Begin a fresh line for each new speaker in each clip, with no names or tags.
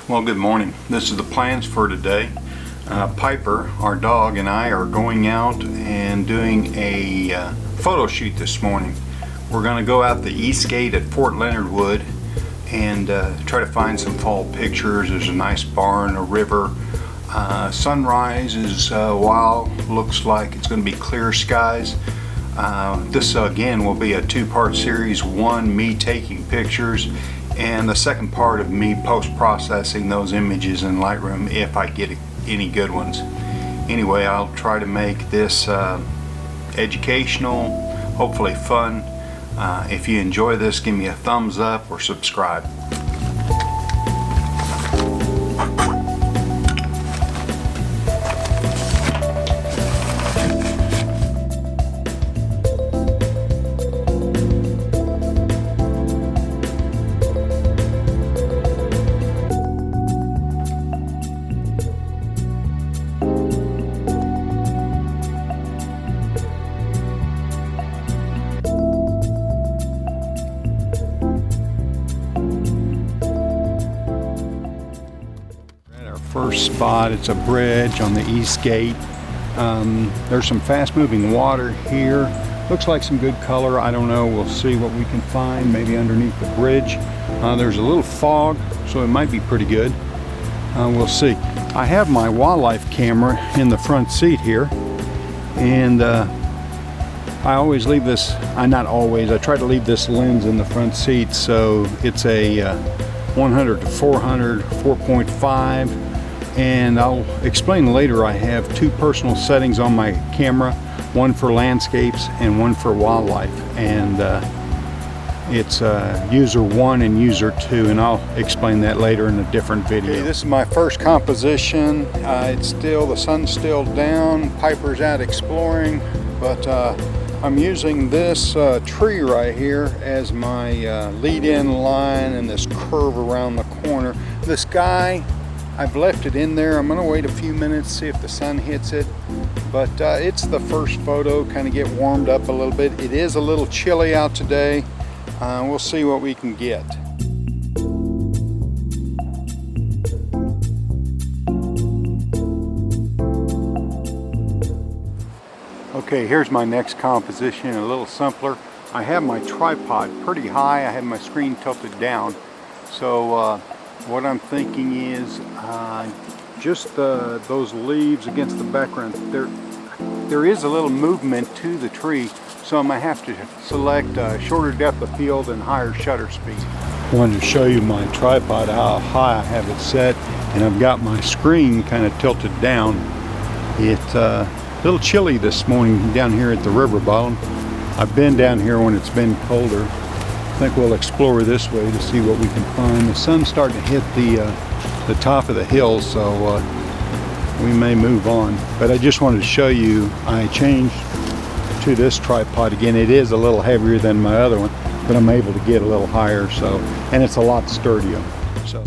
Well, good morning. This is the plans for today. Piper, our dog, and I are going out and doing a photo shoot this morning. We're going to go out the east gate at Fort Leonard Wood and try to find some fall pictures. There's a nice barn, a river. Sunrise is wild. Looks like it's going to be clear skies. This again will be a two-part series. One, me taking pictures, and the second part of me post-processing those images in Lightroom if I get any good ones. Anyway, I'll try to make this educational, hopefully fun. If you enjoy this, give me a thumbs up or subscribe. First spot, it's a bridge on the east gate. There's some fast-moving water here. Looks like some good color. I don't know. We'll see what we can find, maybe underneath the bridge. There's a little fog, so it might be pretty good. We'll see. I have my wildlife camera in the front seat here, and I always leave this, not always, I try to leave this lens in the front seat, so it's a 100 to 400, 4.5. And I'll explain later, I have two personal settings on my camera, one for landscapes and one for wildlife, and it's user 1 and user 2, and I'll explain that later in a different video. Okay, this is my first composition. The sun's still down, Piper's out exploring, but I'm using this tree right here as my lead-in line and this curve around the corner. The sky, I've left it in there. I'm going to wait a few minutes, see if the sun hits it. But it's the first photo, kind of get warmed up a little bit. It is a little chilly out today. We'll see what we can get. Okay, here's my next composition, a little simpler. I have my tripod pretty high. I have my screen tilted down. So what I'm thinking is just those leaves against the background. There is a little movement to the tree, so I might have to select shorter depth of field and higher shutter speed. I wanted to show you my tripod, how high I have it set, and I've got my screen kind of tilted down. It's a little chilly this morning down here at the river bottom. I've been down here when it's been colder. I think we'll explore this way to see what we can find. The sun's starting to hit the top of the hill, so we may move on. But I just wanted to show you, I changed to this tripod again. It is a little heavier than my other one, but I'm able to get a little higher, so, and it's a lot sturdier. So.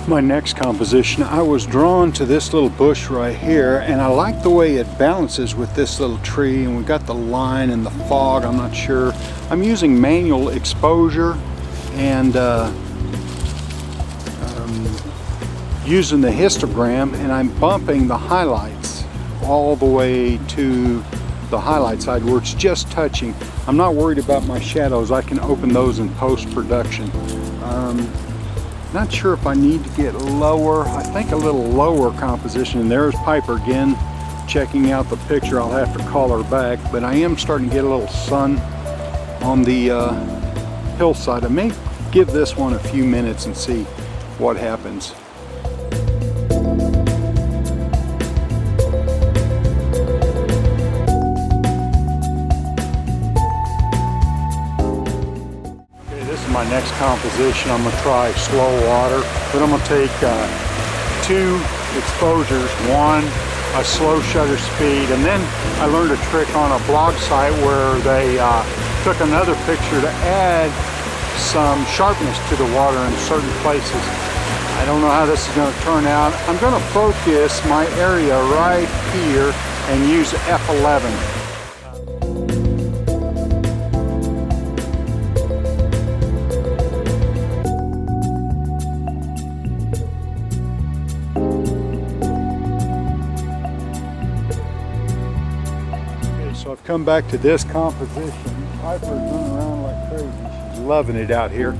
My next composition, I was drawn to this little bush right here, and I like the way it balances with this little tree, and we've got the line and the fog. I'm not sure. I'm using manual exposure and using the histogram, and I'm bumping the highlights all the way to the highlight side where it's just touching. I'm not worried about my shadows. I can open those in post-production. Not sure if I need to get lower. I think a little lower composition. And there's Piper again checking out the picture. I'll have to call her back, but I am starting to get a little sun on the hillside. I may give this one a few minutes and see what happens. My next composition, I'm going to try slow water, but I'm going to take two exposures, one a slow shutter speed, and then I learned a trick on a blog site where they took another picture to add some sharpness to the water in certain places. I don't know how this is going to turn out. I'm going to focus my area right here and use F11. come back to this composition. Piper's running around like crazy. She's loving it out here.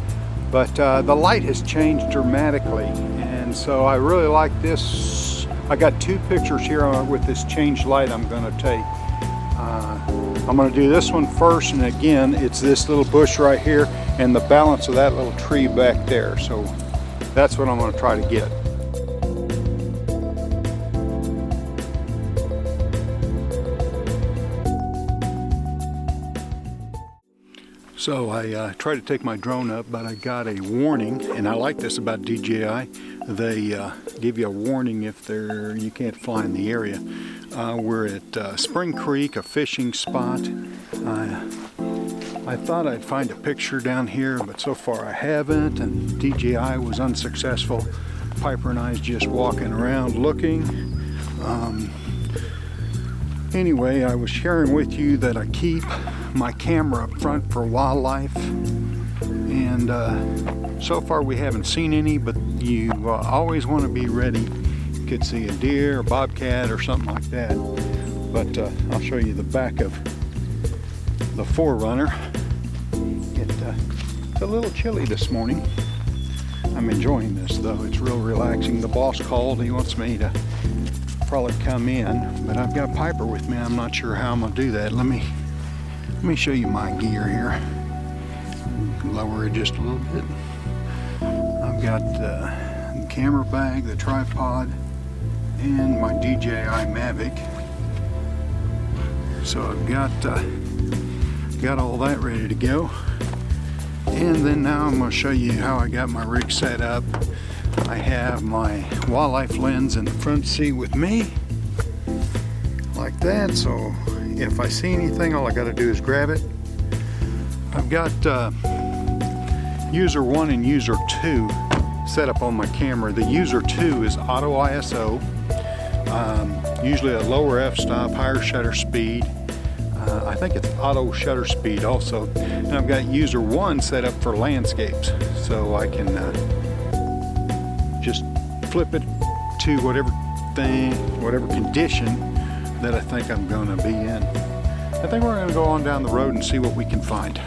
But the light has changed dramatically, and so I really like this. I got two pictures here with this changed light I'm going to take. I'm going to do this one first, and again, it's this little bush right here and the balance of that little tree back there. So that's what I'm going to try to get. So I tried to take my drone up, but I got a warning, and I like this about DJI. They give you a warning if you can't fly in the area. We're at Spring Creek, a fishing spot. I thought I'd find a picture down here, but so far I haven't, and DJI was unsuccessful. Piper and I is just walking around looking. Anyway, I was sharing with you that I keep my camera up front for wildlife, and so far we haven't seen any, but you always want to be ready. You could see a deer, a bobcat, or something like that. But I'll show you the back of the 4Runner. It's a little chilly this morning. I'm enjoying this though. It's real relaxing. The boss called. He wants me to probably come in, but I've got Piper with me. I'm not sure how I'm gonna do that. Let me show you my gear here. Lower it just a little bit. I've got the camera bag, the tripod, and my DJI Mavic. So I've got all that ready to go. And then now I'm going to show you how I got my rig set up. I have my wildlife lens in the front seat with me, like that. So if I see anything, all I got to do is grab it. I've got user 1 and user 2 set up on my camera. The user 2 is auto ISO, usually a lower f-stop, higher shutter speed. I think it's auto shutter speed also. And I've got user 1 set up for landscapes, so I can just flip it to whatever condition that I think I'm going to be in. I think we're going to go on down the road and see what we can find.